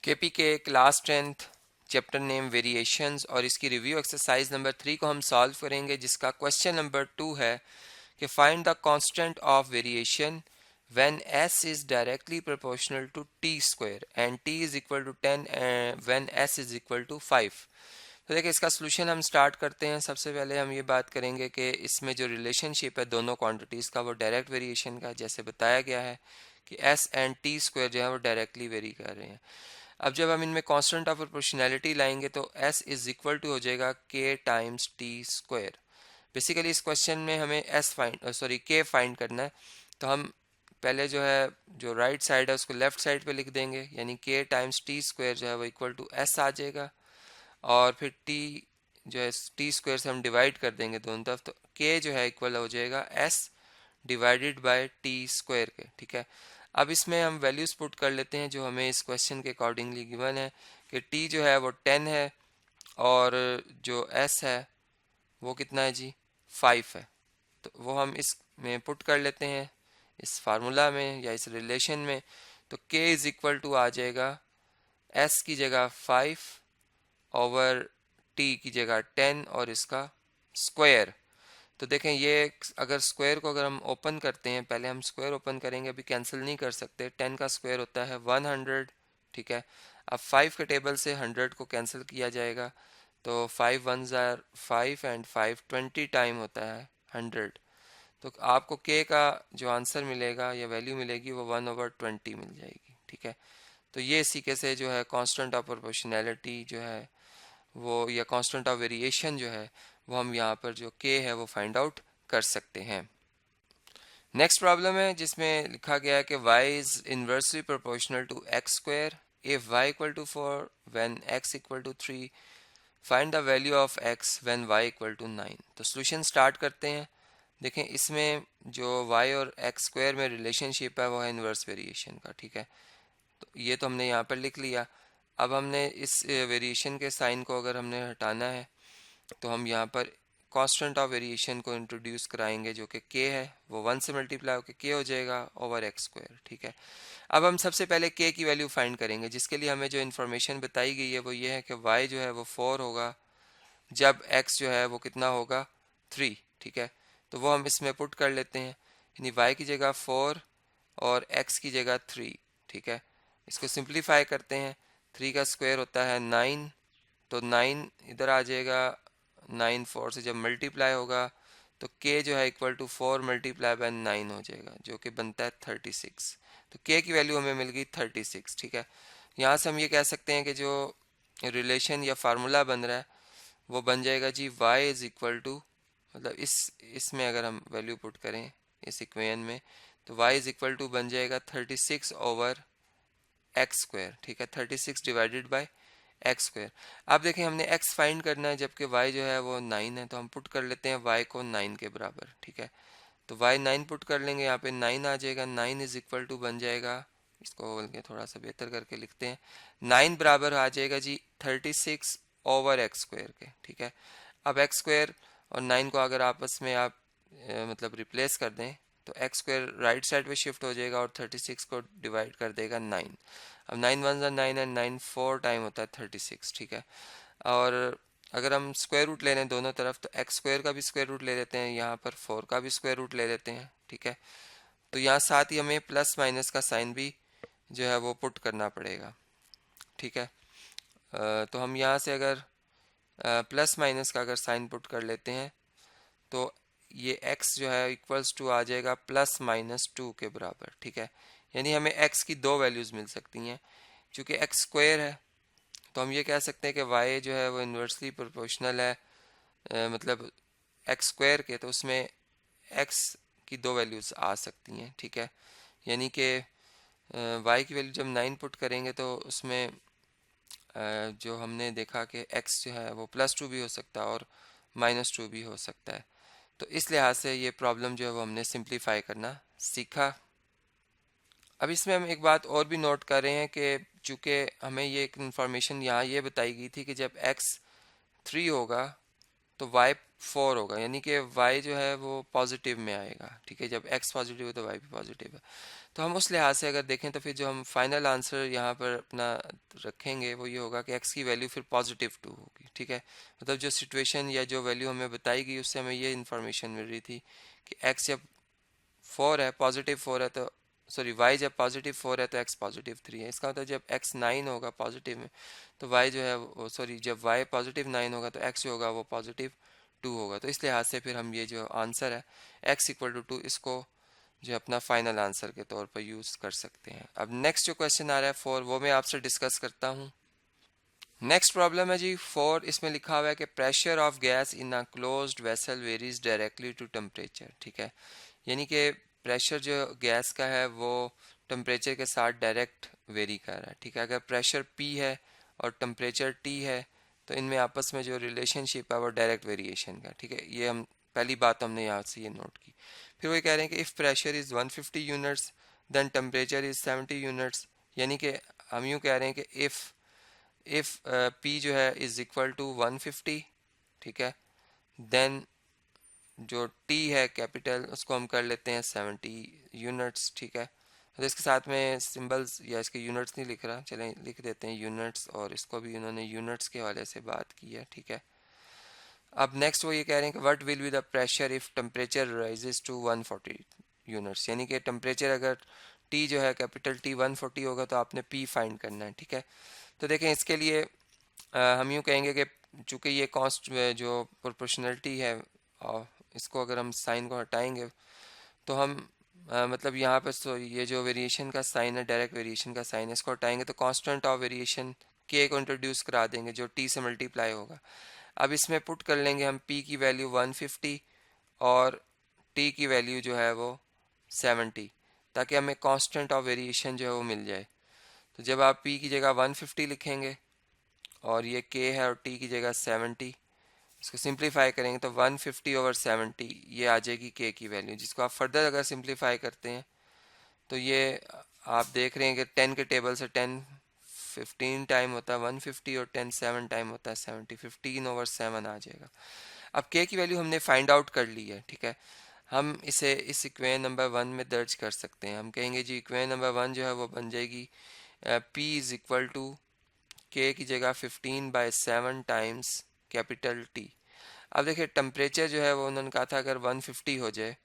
KP के class 10th chapter name variations और इसकी रिव्यू एक्सरसाइज नंबर 3 को हम सॉल्व करेंगे, जिसका क्वेश्चन नंबर 2 है कि find the constant of variation when s is directly proportional to t square and t is equal to 10 when s is equal to 5। तो देखिए इसका सोल्यूशन हम स्टार्ट करते हैं। सबसे पहले हम ये बात करेंगे कि इसमें जो रिलेशनशिप है दोनों क्वांटिटीज़ का वो डायरेक्ट वेरिएशन का, जैसे बताया गया है कि s एंड t स्क्वायर जो है वो डायरेक्टली वेरी कर रहे हैं। अब जब हम इनमें कांस्टेंट ऑफ प्रोपोर्शनैलिटी लाएंगे तो s इज इक्वल टू हो जाएगा k times T square. Basically इस क्वेश्चन में हमें k फाइंड करना है, तो हम पहले जो है जो राइट साइड है उसको लेफ्ट साइड पे लिख देंगे, यानी k टाइम्स टी स्क्वायर जो है वो इक्वल टू s आ जाएगा। और फिर t जो है टी स्क्वायर से हम डिवाइड कर देंगे दोनों तरफ, तो k जो है इक्वल हो जाएगा s divided by T square के। ठीक है, अब इसमें हम वैल्यूज पुट कर लेते हैं जो हमें इस क्वेश्चन के अकॉर्डिंगली गिवन है कि t जो है वो 10 है और जो s है वो कितना है जी 5 है। तो वो हम इसमें पुट कर लेते हैं इस फार्मूला में या इस रिलेशन में। तो k इज इक्वल टू आ जाएगा s की जगह 5 ओवर t की जगह 10 और इसका स्क्वायर। तो देखें ये अगर स्क्वायर को अगर हम ओपन करते हैं, पहले हम स्क्वायर ओपन करेंगे, अभी कैंसिल नहीं कर सकते। 10 का स्क्वायर होता है 100। ठीक है, अब 5 के टेबल से 100 को कैंसिल किया जाएगा, तो 5 1s आर 5 एंड 5 20 टाइम होता है 100। तो आपको के का जो आंसर मिलेगा या वैल्यू मिलेगी वो 1/20 मिल जाएगी। ठीक है, तो ये इसी के से जो है कांस्टेंट ऑफ प्रोपोर्शनैलिटी जो है वो या कांस्टेंट ऑफ वेरिएशन जो है वो हम यहाँ पर जो k है वो फाइंड आउट कर सकते हैं। नेक्स्ट प्रॉब्लम है जिसमें लिखा गया है कि y is inversely proportional to x square if y equal to 4 when x equal to 3 find the value of x when y equal to 9। तो सोल्यूशन स्टार्ट करते हैं। देखें इसमें जो y और x स्क्वायर में रिलेशनशिप है वो है इनवर्स वेरिएशन का। ठीक है, तो ये तो हमने यहाँ पर लिख लिया। अब हमने इस वेरिएशन के साइन को अगर हमने हटाना है तो हम यहाँ पर कांस्टेंट ऑफ वेरिएशन को इंट्रोड्यूस कराएंगे जो कि k है, वो 1 से मल्टीप्लाई होकर k हो जाएगा ओवर एक्स स्क्वायर। ठीक है, अब हम सबसे पहले k की वैल्यू फाइंड करेंगे, जिसके लिए हमें जो इन्फॉर्मेशन बताई गई है वो ये है कि y जो है वो 4 होगा जब x जो है वो कितना होगा 3। ठीक है, तो वो हम इसमें पुट कर लेते हैं, यानी y की जगह 4 और x की जगह 3। ठीक है, इसको सिंप्लीफाई करते हैं। 3 का स्क्वायर होता है 9, तो 9 इधर आ जाएगा। 9 4 से जब मल्टीप्लाई होगा तो k जो है इक्वल टू 4 मल्टीप्लाई बाय 9 हो जाएगा, जो कि बनता है 36। तो k की वैल्यू हमें मिल गई 36। ठीक है, यहाँ से हम ये कह सकते हैं कि जो रिलेशन या फार्मूला बन रहा है वो बन जाएगा जी y इज इक्वल टू, मतलब इसमें अगर हम वैल्यू पुट करें इस इक्वेशन में, तो y इज इक्वल टू बन जाएगा 36 ओवर एक्स स्क्वायर। ठीक है, 36 डिवाइडेड बाय एक्स स्क्वायर। अब देखें हमने x फाइंड करना है जबकि y जो है वो 9 है, तो हम पुट कर लेते हैं y को 9 के बराबर। ठीक है, तो y 9 पुट कर लेंगे, यहाँ पे 9 आ जाएगा। 9 इज इक्वल टू बन जाएगा, इसको बल्कि थोड़ा सा बेहतर करके लिखते हैं, 9 बराबर आ जाएगा जी 36 ओवर एक्स स्क्वायर के। ठीक है, अब एक्स स्क्वायर और 9 को अगर आपस में आप मतलब रिप्लेस कर दें तो एक्स स्क्वायर राइट साइड पे शिफ्ट हो जाएगा और 36 को डिवाइड कर देगा 9। अब 9 1 9 एंड 9 4 टाइम होता है 36। ठीक है, और अगर हम स्क्वायर रूट ले लें दोनों तरफ तो एक्स स्क्वायर का भी स्क्वायर रूट ले लेते हैं, यहाँ पर 4 का भी स्क्वायर रूट ले लेते हैं। ठीक है, तो यहाँ साथ ही हमें प्लस माइनस का साइन भी जो है वो पुट करना पड़ेगा। ठीक है, तो हम यहाँ से अगर प्लस माइनस का अगर साइन पुट कर लेते हैं तो ये x जो है इक्वल्स टू आ जाएगा +-2 के बराबर। ठीक है, यानी हमें x की दो वैल्यूज़ मिल सकती हैं। चूँकि x स्क्वायर है तो हम ये कह सकते हैं कि y जो है वो इन्वर्सली प्रोपोर्शनल है मतलब x स्क्वायर के, तो उसमें x की दो वैल्यूज़ आ सकती हैं। ठीक है, यानी कि y की वैल्यू जब 9 पुट करेंगे तो उसमें जो हमने देखा कि x जो है वो +2 भी हो सकता है और -2 भी हो सकता है। तो इस लिहाज से ये प्रॉब्लम जो है वो हमने सिंप्लीफाई करना सीखा। अब इसमें हम एक बात और भी नोट कर रहे हैं कि चूँकि हमें ये एक इन्फॉर्मेशन यहाँ ये बताई गई थी कि जब x 3 होगा तो y 4 होगा, यानी कि y जो है वो पॉजिटिव में आएगा। ठीक है, जब x पॉजिटिव है तो y भी पॉजिटिव है। तो हम उस लिहाज से अगर देखें तो फिर जो हम फाइनल आंसर यहाँ पर अपना रखेंगे वो ये होगा कि x की वैल्यू फिर +2 होगी, ठीक है। मतलब जो सिचुएशन या जो वैल्यू हमें बताई गई उससे हमें ये इन्फॉर्मेशन मिल रही थी कि x जब 4 है, +4 है तो सॉरी y जब +4 है तो x +3 है। इसका मतलब जब x 9 होगा पॉजिटिव में तो y जो है वो सॉरी जब y +9 होगा तो x जो होगा वो +2 होगा। तो इस लिहाज से फिर हम ये जो आंसर है x = 2 इसको जो अपना फाइनल आंसर के तौर पर यूज़ कर सकते हैं। अब नेक्स्ट जो क्वेश्चन आ रहा है 4 वो मैं आपसे डिस्कस करता हूँ। नेक्स्ट प्रॉब्लम है जी 4, इसमें लिखा हुआ है कि pressure of gas in a closed vessel varies directly to temperature, ठीक है। यानी कि प्रेशर जो गैस का है वो टेम्परेचर के साथ डायरेक्ट वेरी कर रहा है, ठीक है। अगर प्रेशर P है और टेम्परेचर T है तो इनमें आपस में जो रिलेशनशिप है वो डायरेक्ट वेरिएशन का, ठीक है। ये हम पहली बात हमने यहाँ से ये नोट की। फिर वो कह रहे हैं कि if pressure is 150 units then temperature is 70 units, यानी कि हम यूँ कह रहे हैं कि इफ़ P जो है इज़ इक्वल टू 150, ठीक है, देन जो T है कैपिटल उसको हम कर लेते हैं 70 यूनिट्स, ठीक है। तो इसके साथ में सिंबल्स या इसके यूनिट्स नहीं लिख रहा, चलें लिख देते हैं यूनिट्स, और इसको भी उन्होंने यूनिट्स के हवाले से बात की है, ठीक है। अब नेक्स्ट वो ये कह रहे हैं कि what will be the pressure if temperature rises to 140 units, यानी कि टेम्परेचर अगर T जो है कैपिटल T 140 होगा तो आपने P फाइंड करना है, ठीक है। तो देखें इसके लिए हम यूँ कहेंगे कि चूँकि ये कॉन्स्ट जो प्रोपोर्शनलिटी है इसको अगर हम साइन को हटाएंगे तो हम मतलब यहाँ पर ये जो वेरिएशन का साइन है डायरेक्ट वेरिएशन का साइन है इसको हटाएंगे तो कांस्टेंट ऑफ वेरिएशन के को इंट्रोड्यूस करा देंगे जो T से मल्टीप्लाई होगा। अब इसमें पुट कर लेंगे हम P की वैल्यू 150 और T की वैल्यू जो है वो 70, ताकि हमें कांस्टेंट ऑफ वेरिएशन जो है वो मिल जाए। तो जब आप P की जगह 150 लिखेंगे और ये K है और T की जगह 70, इसको सिंप्लीफाई करेंगे तो 150/70 ये आ जाएगी K की वैल्यू, जिसको आप फर्दर अगर सिंप्लीफाई करते हैं तो ये आप देख रहे हैं कि 10 के टेबल से 10 15 टाइम होता है 150 और 10 7 टाइम होता है 70, 15/7 आ जाएगा। अब K की वैल्यू हमने फाइंड आउट कर ली है, ठीक है। हम इसे इस इक्वेशन नंबर 1 में दर्ज कर सकते हैं। हम कहेंगे जी इक्वेशन नंबर 1 जो है वो बन जाएगी P is equal to K की जगह 15/7 टाइम्स कैपिटल T। अब देखिए टेम्परेचर जो है वो उन्होंने कहा था अगर 150 हो जाए,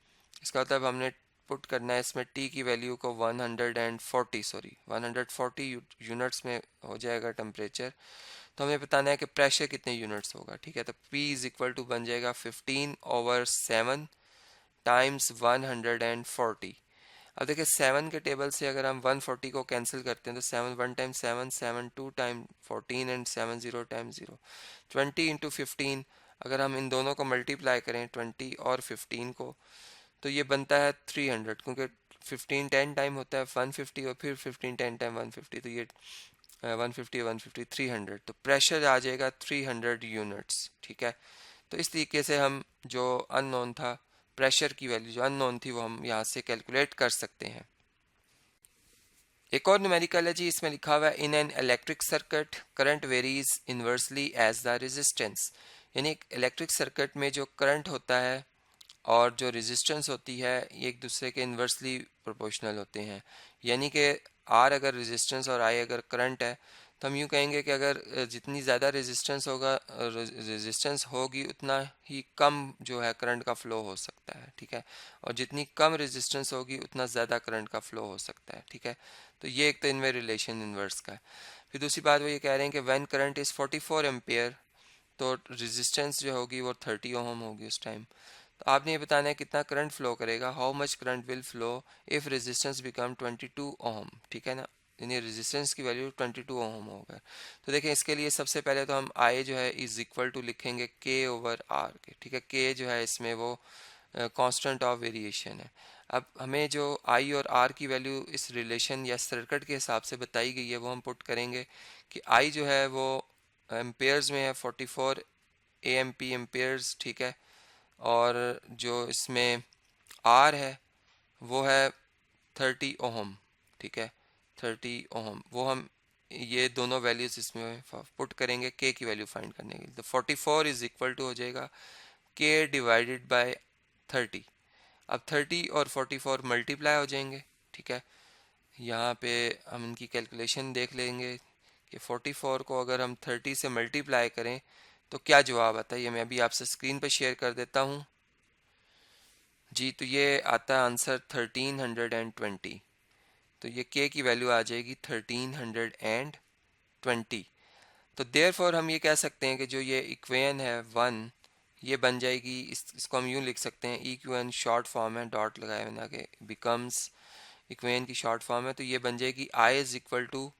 इसका मतलब हमने पुट करना है इसमें T की वैल्यू को 140 यूनिट्स में हो जाएगा टेम्परेचर। तो हमें बताना है कि प्रेशर कितने यूनिट्स होगा, ठीक है। तो P इज़ इक्वल टू बन जाएगा 15/7 टाइम्स 140। अब देखिए 7 के टेबल से अगर हम 140 को कैंसिल करते हैं तो 7 1 time 7 7 2 time 14 and 7 0 time 0 20 into 15। अगर हम इन दोनों को मल्टीप्लाई करें 20 और 15 को तो ये बनता है 300, क्योंकि 15 10 टाइम होता है 150 और फिर 15 10 टाइम 150, तो ये 150 150 300, तो प्रेशर आ जाएगा 300 यूनिट्स, ठीक है। तो इस तरीके से हम जो अननोन था प्रेशर की वैल्यू जो अननोन थी वो हम यहाँ से कैलकुलेट कर सकते हैं। एक और न्यूमेरिकल है जी, इसमें लिखा हुआ है in an electric circuit current varies inversely as the resistance, यानी एक इलेक्ट्रिक सर्किट में जो करंट होता है और जो रेजिस्टेंस होती है ये एक दूसरे के इन्वर्सली प्रोपोर्शनल होते हैं। यानी कि आर अगर रेजिस्टेंस और आई अगर करंट है तो हम यूँ कहेंगे कि अगर जितनी ज़्यादा रेजिस्टेंस होगी उतना ही कम जो है करंट का फ़्लो हो सकता है, ठीक है। और जितनी कम रेजिस्टेंस होगी उतना ज़्यादा करंट का फ़्लो हो सकता है, ठीक है। तो ये एक तो इनमें रिलेशन इन्वर्स का है। फिर दूसरी बात वो ये कह रहे हैं कि व्हेन करंट इज़ 44 एम्पेयर तो रेजिस्टेंस जो होगी वो 30 ओम होगी उस टाइम। तो आपने ये बताना है कितना करंट फ्लो करेगा, how much current will flow if resistance become 22 ओम, ठीक है ना। यानी रेजिस्टेंस की वैल्यू 22 ओम होगा। तो देखें इसके लिए सबसे पहले तो हम आई जो है इज इक्वल टू लिखेंगे K/R के, ठीक है। K जो है इसमें वो कांस्टेंट ऑफ वेरिएशन है। अब हमें जो आई और आर की वैल्यू इस रिलेशन या सर्किट के हिसाब से बताई गई है वो हम पुट करेंगे कि आई जो है वो एम्पेयर्स में है 44 AMP एम्पेयर्स, ठीक है। और जो इसमें आर है वो है 30 ओहम, ठीक है। 30 ओहम वो हम ये दोनों वैल्यूज इसमें पुट करेंगे के की वैल्यू फाइंड करने के लिए। तो 44 इज इक्वल टू हो जाएगा के डिवाइडेड बाय 30। अब 30 और 44 मल्टीप्लाई हो जाएंगे, ठीक है। यहाँ पे हम इनकी कैलकुलेशन देख लेंगे कि 44 को अगर हम 30 से मल्टीप्लाई करें तो क्या जवाब आता है। ये मैं अभी आपसे स्क्रीन पर शेयर कर देता हूँ जी। तो ये आता है आंसर 1320। तो ये k की वैल्यू आ जाएगी 1320। तो देयरफॉर हम ये कह सकते हैं कि जो ये इक्वेशन है 1, ये बन जाएगी, इसको हम यूँ लिख सकते हैं, इक्वेशन शॉर्ट फॉर्म है, डॉट लगाए बिना के, बिकम्स इक्वेशन की शॉर्ट फॉर्म है, तो ये बन जाएगी I is equal to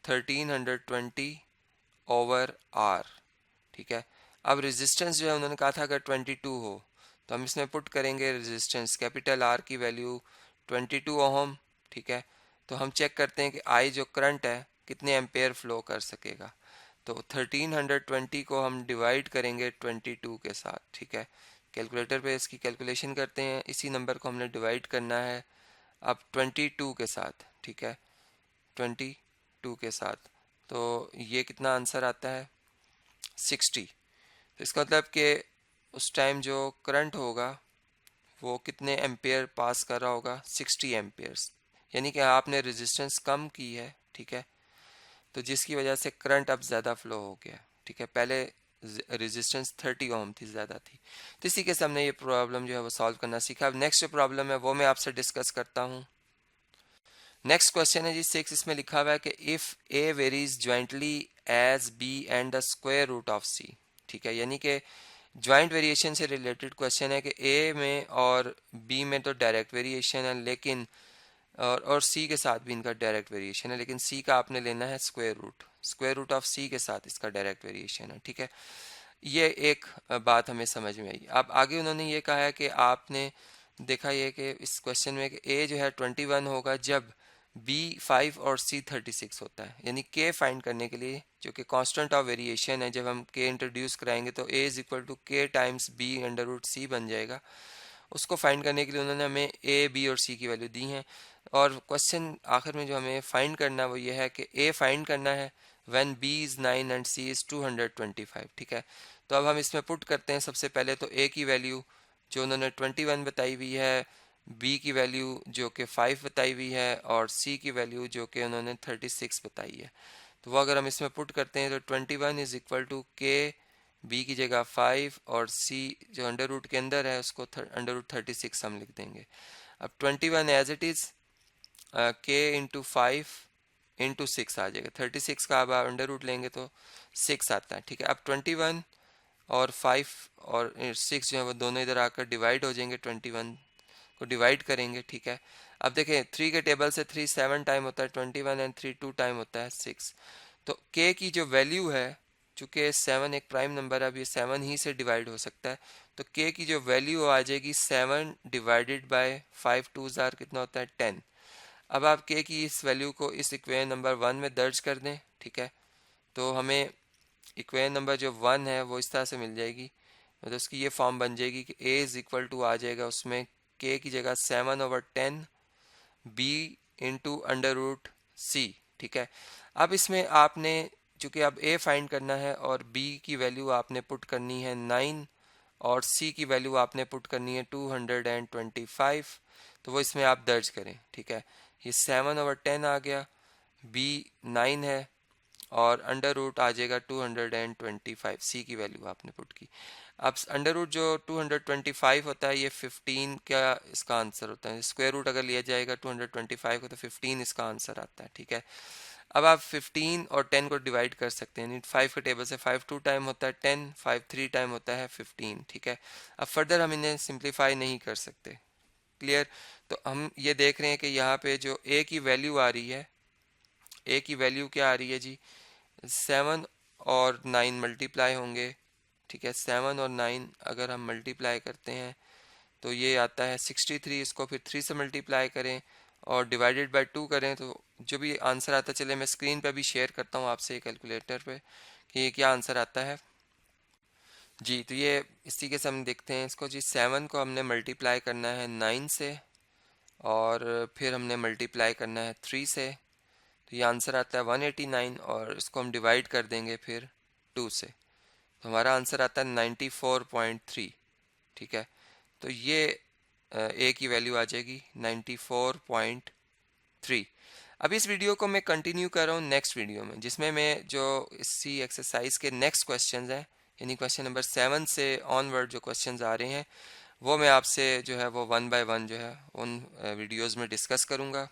1320 over R। ठीक है। अब रेजिस्टेंस जो है उन्होंने कहा था अगर 22 हो तो हम इसमें पुट करेंगे रेजिस्टेंस कैपिटल R की वैल्यू 22 ओहम। ठीक है। तो हम चेक करते हैं कि I जो करंट है कितने एम्पेयर फ्लो कर सकेगा। तो 1320 को हम डिवाइड करेंगे 22 के साथ। ठीक है। कैलकुलेटर पे इसकी कैलकुलेशन करते हैं, इसी नंबर को हमने डिवाइड करना है अब 22 के साथ। ठीक है। 22 के साथ तो ये कितना आंसर आता है 60। तो इसका मतलब कि उस टाइम जो करंट होगा वो कितने एम्पेयर पास कर रहा होगा 60 एम्पेयर्स, यानी कि आपने रेजिस्टेंस कम की है। ठीक है। तो जिसकी वजह से करंट अब ज़्यादा फ्लो हो गया। ठीक है। पहले रेजिस्टेंस 30 ओम थी, ज़्यादा थी। तो इसी के साथ हमने ये प्रॉब्लम जो है वो सॉल्व करना सीखा। अब नेक्स्ट जो प्रॉब्लम है वो मैं आपसे डिस्कस करता हूँ। नेक्स्ट क्वेश्चन है जी 6। इसमें लिखा हुआ है कि if A varies jointly as B and the square root of C. ठीक है। यानी कि ज्वाइंट वेरिएशन से रिलेटेड क्वेश्चन है कि ए में और बी में तो डायरेक्ट वेरिएशन है, लेकिन और सी के साथ भी इनका डायरेक्ट वेरिएशन है, लेकिन सी का आपने लेना है स्क्वायर रूट ऑफ सी के साथ इसका डायरेक्ट वेरिएशन है। ठीक है। ये एक बात हमें समझ में आई। अब आगे उन्होंने ये कहा है कि आपने देखा ये कि इस क्वेश्चन में कि ए जो है 21 होगा जब बी 5 और सी 36 होता है। यानी के फाइंड करने के लिए जो कि कांस्टेंट ऑफ वेरिएशन है, जब हम के इंट्रोड्यूस कराएंगे तो ए इज इक्वल टू के टाइम्स बी अंडर रूट सी बन जाएगा। उसको फाइंड करने के लिए उन्होंने हमें ए बी और सी की वैल्यू दी हैं। और क्वेश्चन आखिर में जो हमें फाइंड करना है वो ये है कि ए फाइंड करना है when b is 9 and c is 225। ठीक है। तो अब हम इसमें पुट करते हैं सबसे पहले तो ए की वैल्यू जो उन्होंने 21 बताई हुई है, बी की वैल्यू जो कि 5 बताई हुई है, और सी की वैल्यू जो कि उन्होंने 36 बताई है। तो वो अगर हम इसमें पुट करते हैं तो 21 इज इक्वल टू के, बी की जगह 5 और सी जो अंडर रूट के अंदर है उसको अंडर रूट 36 हम लिख देंगे। अब 21 एज इट इज़ के इंटू 5 इंटू 6 आ जाएगा। 36 का अब आप अंडर रूट लेंगे तो 6 आता है। ठीक है। अब 21 और 5 और 6 जो है वो दोनों इधर आकर डिवाइड हो जाएंगे, 21 को डिवाइड करेंगे। ठीक है। अब देखें 3 के टेबल से 3 7 टाइम होता है 21 एंड 3 2 टाइम होता है 6। तो k की जो वैल्यू है, चूंकि 7 एक प्राइम नंबर है, अब ये 7 ही से डिवाइड हो सकता है, तो k की जो वैल्यू आ जाएगी 7 डिवाइडेड बाय 5 2 जार कितना होता है 10। अब आप k की इस वैल्यू को इस इक्वेशन नंबर 1 में दर्ज कर दें। ठीक है। तो हमें इक्वेशन नंबर जो 1 है वो इस तरह से मिल जाएगी, मतलब उसकी ये फॉर्म बन जाएगी कि a इज इक्वल टू आ जाएगा उसमें k की जगह 7/10 b इंटू अंडर रूट सी। ठीक है। अब इसमें आपने चूंकि अब a फाइंड करना है और b की वैल्यू आपने पुट करनी है 9 और c की वैल्यू आपने पुट करनी है 225, तो वो इसमें आप दर्ज करें। ठीक है। ये 7/10 आ गया, b 9 है और अंडर रूट आ जाएगा 225, सी की वैल्यू आपने पुट की। अब अंडर रूट जो 225 होता है ये 15 का इसका आंसर होता है। स्क्वायर रूट अगर लिया जाएगा 225 को तो 15 इसका आंसर आता है। ठीक है। अब आप 15 और 10 को डिवाइड कर सकते हैं। 5 के टेबल से 5 2 टाइम होता है 10, 5 3 टाइम होता है 15। ठीक है। अब फर्दर हम इन्हें सिंप्लीफाई नहीं कर सकते। क्लियर। तो हम ये देख रहे हैं कि यहाँ पे जो a की वैल्यू आ रही है, a की वैल्यू क्या आ रही है जी, 7 और 9 मल्टीप्लाई होंगे। ठीक है। 7 और 9 अगर हम मल्टीप्लाई करते हैं तो ये आता है 63। इसको फिर 3 से मल्टीप्लाई करें और डिवाइडेड बाय 2 करें तो जो भी आंसर आता है, चले मैं स्क्रीन पे भी शेयर करता हूँ आपसे कैलकुलेटर पे कि ये क्या आंसर आता है जी। तो ये इसी के से हम देखते हैं इसको जी। 7 को हमने मल्टीप्लाई करना है 9 से और फिर हमने मल्टीप्लाई करना है 3 से, तो ये आंसर आता है 189 और इसको हम डिवाइड कर देंगे फिर 2 से, तो हमारा आंसर आता है 94.3। ठीक है। तो ये ए की वैल्यू आ जाएगी 94.3। अब इस वीडियो को मैं कंटिन्यू कर रहा हूँ नेक्स्ट वीडियो में, जिसमें मैं जो इसी एक्सरसाइज के नेक्स्ट क्वेश्चंस हैं, यानी क्वेश्चन नंबर 7 से ऑनवर्ड जो क्वेश्चंस आ रहे हैं, वो मैं आपसे जो है वो वन बाय वन जो है उन वीडियोस में डिस्कस करूँगा।